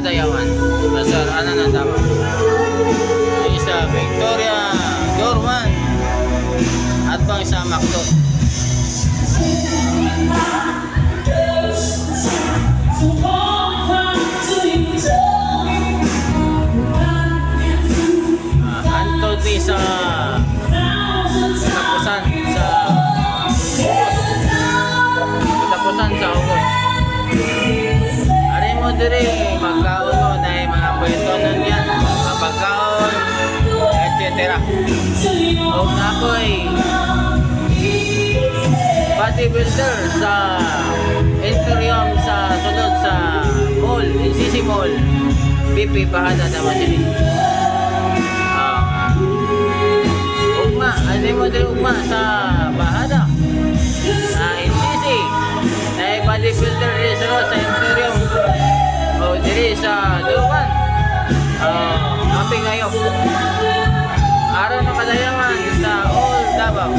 Kadayawan. Basar, ano na tama? Isa, Victoria, Dorman. At pang isa, Macdo. Anthony sa tapusan sa August. Ari mo diri magkaon mo na mga kwento nun yan, mga pagkaon, etc. O nakoy bodybuilder sa Interium sa sunod sa mall, NCC Mall, BP Bahada naman sila. Ugma, ano mo diri ugma sa Bahada sa NCC na bodybuilder diri sa Interium o diri sa Duban. Happy ngayon araw na Kadayawan sa Old Davao